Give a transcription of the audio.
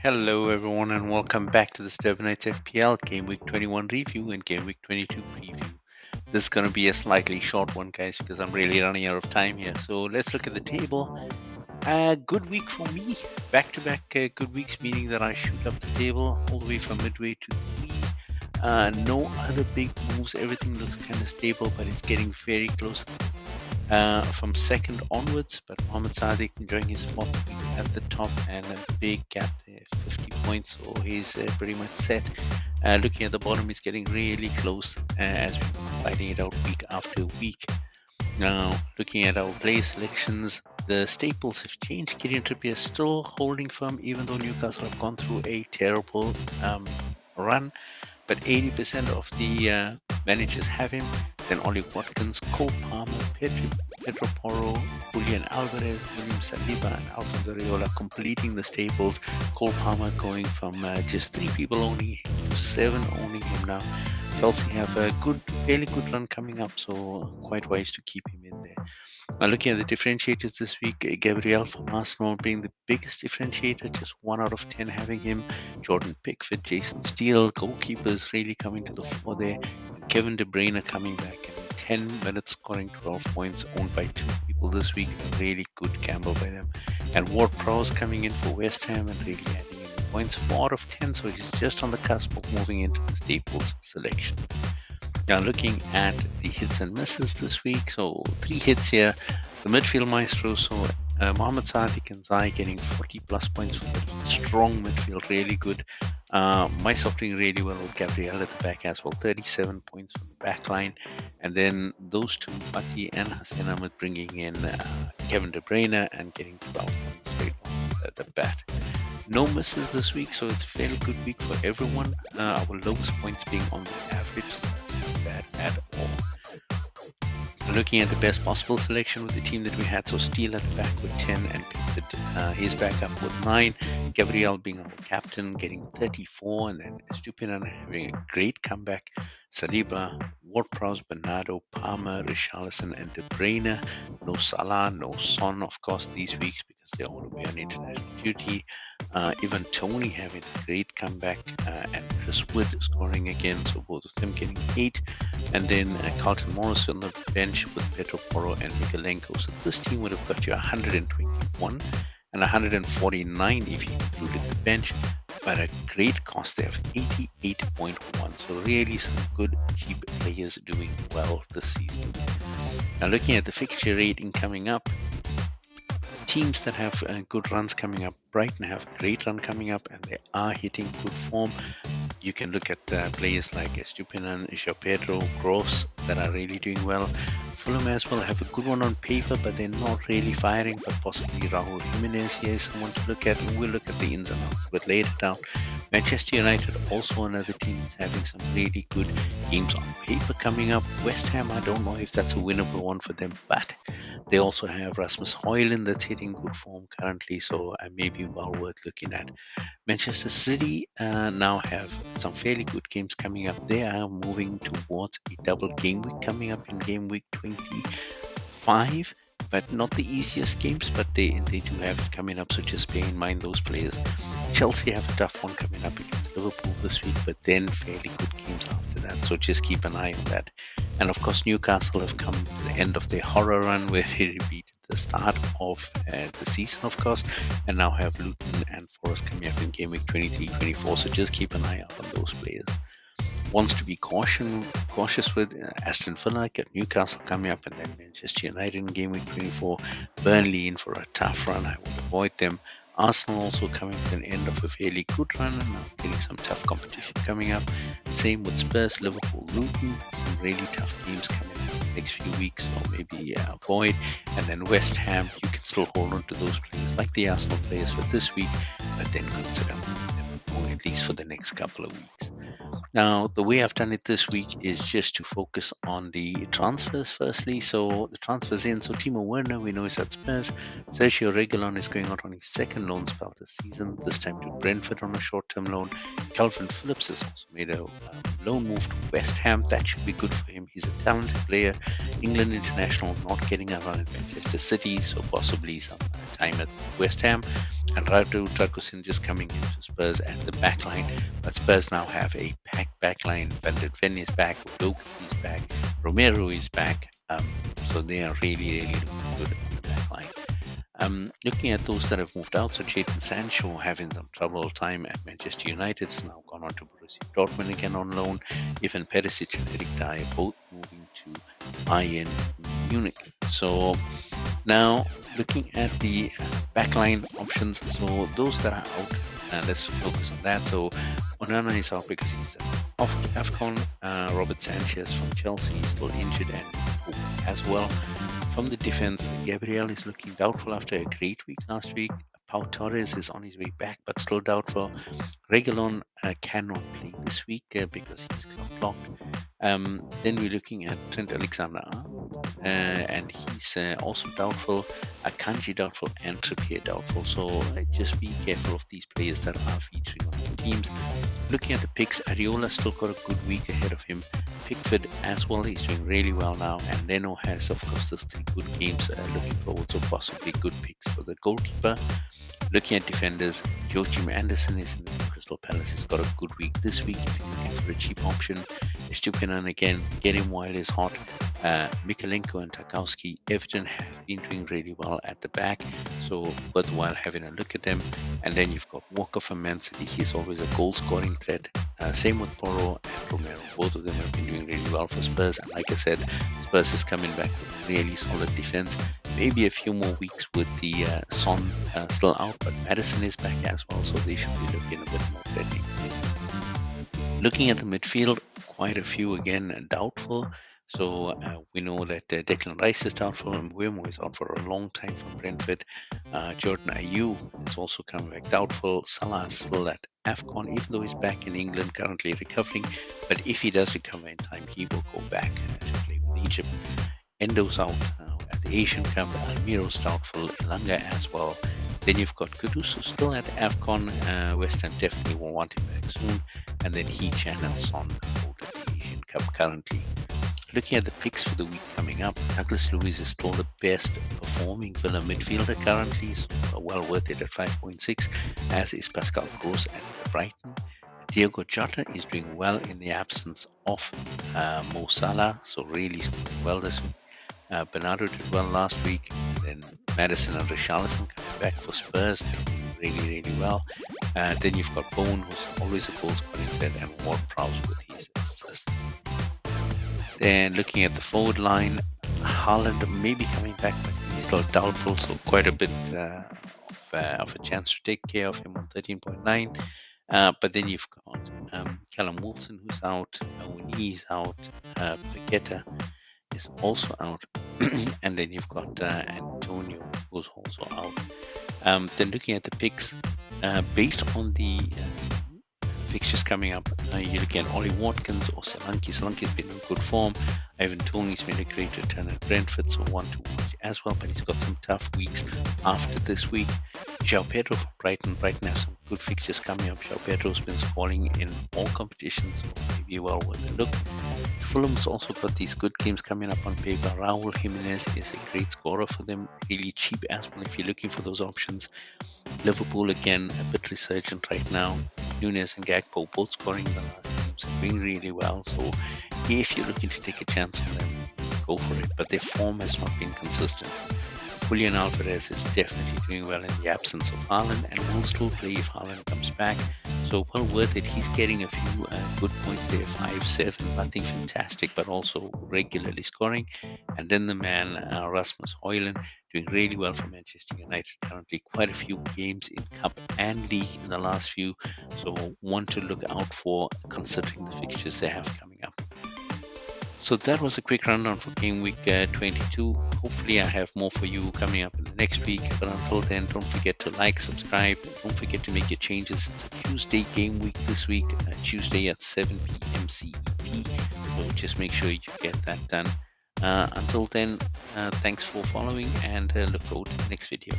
Hello, everyone, and welcome back to this Durbanites FPL Game Week 21 review and Game Week 22 preview. This is going to be a slightly short one, guys, because I'm really running out of time here. So let's look at the table. Good week for me. Back-to-back good weeks, meaning that I shoot up the table all the way from midway to 3. No other big moves. Everything looks kind of stable, but it's getting very close from second onwards. But Mohamed Sadiq enjoying his fourth week at the top and a big gap there, 50 points. So he's pretty much set. Looking at the bottom, he's getting really close as we're fighting it out week after week. Now, looking at our play selections, the staples have changed. Kieran Trippier still holding firm, even though Newcastle have gone through a terrible run. But 80% of the managers have him. Then Ollie Watkins, Cole Palmer, Pedro Porro, Julian Alvarez, William Saliba, and Alfonso Areola completing the staples. Cole Palmer going from just 3 people owning him to 7 owning him now. Chelsea have a fairly good run coming up, so quite wise to keep him in there. Now looking at the differentiators this week, Gabriel from Arsenal being the biggest differentiator, just 1 out of 10 having him. Jordan Pickford, Jason Steele, goalkeepers really coming to the fore there. And Kevin De Bruyne coming back and 10 minutes scoring 12 points, owned by 2 people this week. A really good gamble by them. And Ward-Prowse coming in for West Ham and really adding in points, 4 out of 10, so he's just on the cusp of moving into the staples selection. Now looking at the hits and misses this week, so 3 hits here. The midfield maestro, so Mohamed Sadiq and Zai getting 40 plus points for midfield. Strong midfield, really good. Myself doing really well with Gabriel at the back as well, 37 points from the back line. And then those two, Fatih and Hassan Ahmed, bringing in Kevin De Bruyne and getting 12 points straight off the bat. No misses this week, so it's a fairly good week for everyone. Our lowest points being on the average, so that's not bad at all. Looking at the best possible selection with the team that we had, so Steele at the back with 10 and Pickford, his backup with 9. Gabriel being our captain, getting 34, and then Estupinan having a great comeback. Saliba, Ward-Prowse, Bernardo, Palmer, Richarlison, and De Bruyne. No Salah, no Son, of course, these weeks because they're all away on international duty. Even Tony having a great comeback, and Chris Wood scoring again, so both of them getting 8. And then Carlton Morris on the bench with Pedro Porro and Mikalenko. So this team would have got you 121 and 149 if you included the bench, but a great cost there of 88.1. So really some good cheap players doing well this season. Now looking at the fixture rating coming up, teams that have good runs coming up, Brighton have a great run coming up and they are hitting good form. You can look at players like Estupinan, João Pedro, Gross that are really doing well. Fulham as well have a good one on paper, but they're not really firing. But possibly Raúl Jimenez here is someone to look at, and we'll look at the ins and outs a bit later down. Manchester United also another team that's having some really good games on paper coming up. West Ham, I don't know if that's a winnable one for them, but they also have Rasmus Højlund that's hitting good form currently, so maybe well worth looking at. Manchester City now have some fairly good games coming up. They are moving towards a double game week coming up in game week 25, but not the easiest games, but they do have it coming up, so just bear in mind those players. Chelsea have a tough one coming up against Liverpool this week, but then fairly good games after that, so just keep an eye on that. And of course, Newcastle have come to the end of their horror run where they repeated the start of the season, of course, and now have Luton and Forest coming up in game week 23-24. So just keep an eye out on those players. Ones to be cautious with, Aston Villa, got Newcastle coming up, and then Manchester United in game week 24. Burnley in for a tough run. I would avoid them. Arsenal also coming to an end of a fairly good run and now getting some tough competition coming up. Same with Spurs, Liverpool, Luton. Some really tough games coming up in the next few weeks, so maybe avoid. And then West Ham, you can still hold on to those players like the Arsenal players for this week, but then consider them at least for the next couple of weeks. Now, the way I've done it this week is just to focus on the transfers firstly. So the transfers in, so Timo Werner, we know he's at Spurs. Sergio Reguilon is going out on his second loan spell this season, this time to Brentford on a short-term loan. Calvin Phillips has also made a loan move to West Ham. That should be good for him. He's a talented player, England international, not getting a run at Manchester City, so possibly some time at West Ham. And Radu Tarkusin just coming into Spurs at the back line. But Spurs now have a packed back line. Van der Ven is back, Udoki is back, Romero is back. So they are really, really looking good on the back line. Looking at those that have moved out, so Jadon Sancho having some trouble time at Manchester United, has now gone on to Borussia Dortmund again on loan. Ivan Perisic and Eric Dyer both moving to Bayern Munich. So now looking at the backline options, so those that are out, let's focus on that. So Onana is out because he's off AFCON. Robert Sanchez from Chelsea is still injured and as well. From the defense, Gabriel is looking doubtful after a great week last week. Pau Torres is on his way back but still doubtful. Reguilon cannot play this week because he's blocked. Then we're looking at Trent Alexander-Arnold and he's also doubtful. Akanji doubtful and Trippier doubtful. So just be careful of these players that are featuring on the teams. Looking at the picks, Areola still got a good week ahead of him. Pickford as well, he's doing really well now, and Leno has of course those 3 good games looking forward, so possibly good picks for the goalkeeper. Looking at defenders, Joachim Anderson is in the Crystal Palace. He's got a good week this week if you're looking for a cheap option. Estupinan again, get him while he's hot. Mikalenko and Tarkowski, Everton have been doing really well at the back, so worthwhile having a look at them. And then you've got Walker from Man City. He's always a goal scoring threat. Same with Porro and Romero. Both of them have been doing really well for Spurs. And like I said, Spurs is coming back with really solid defense. Maybe a few more weeks with the Son still out, but Madison is back as well, so they should be looking a bit more threatening. Looking at the midfield, quite a few again doubtful. So we know that Declan Rice is doubtful, and Mbeumo is out for a long time from Brentford. Jordan Ayew is also coming back doubtful. Salah is still at AFCON, even though he's back in England currently recovering. But if he does recover in time, he will go back to play with Egypt. Endo's out at the Asian Cup. Almiro's doubtful. Elanga as well. Then you've got Kudus still at AFCON. West Ham definitely will want him back soon. And then Hee-Chan and Son out at the Asian Cup currently. Looking at the picks for the week coming up, Douglas Luiz is still the best performing Villa midfielder currently, so well worth it at 5.6, as is Pascal Gross at Brighton. Diogo Jota is doing well in the absence of Mo Salah, so really scoring well this week. Bernardo did well last week, and then Madison and Richarlison coming back for Spurs, they're doing really, really well. Then you've got Bowen, who's always a goal scoring threat, and Ward-Prowse with his assists. Then looking at the forward line, Haaland may be coming back, but he's still doubtful, so quite a bit of a chance to take care of him on 13.9. But then you've got Callum Wilson, who's out, Awani is out, Paqueta is also out, and then you've got Antonio, who's also out. Then looking at the picks, based on the fixtures coming up, you look at Ollie Watkins or Solanke. Solanke's been in good form. Ivan Toney's made a great return at Brentford, so one to watch as well, but he's got some tough weeks after this week. João Pedro from Brighton. Brighton has some good fixtures coming up. João Pedro's been scoring in all competitions, so maybe well worth a look. Fulham's also got these good games coming up on paper. Raul Jimenez is a great scorer for them, really cheap as well if you're looking for those options. Liverpool again a bit resurgent right now. Nunes and Gakpo both scoring in the last games and doing really well, so if you're looking to take a chance on them, go for it, but their form has not been consistent. Julian Alvarez is definitely doing well in the absence of Haaland and will still play if Haaland comes back, so well worth it. He's getting a few good points there, 5, 7, nothing fantastic, but also regularly scoring. And then the man Rasmus Højlund doing really well for Manchester United currently, quite a few games in Cup and League in the last few, so one to look out for considering the fixtures they have coming up. So that was a quick rundown for game week 22. Hopefully I have more for you coming up in the next week, but until then, don't forget to like, subscribe, don't forget to make your changes. It's a Tuesday game week this week, Tuesday at 7 p.m. CET, so just make sure you get that done. Until then, thanks for following, and look forward to the next video.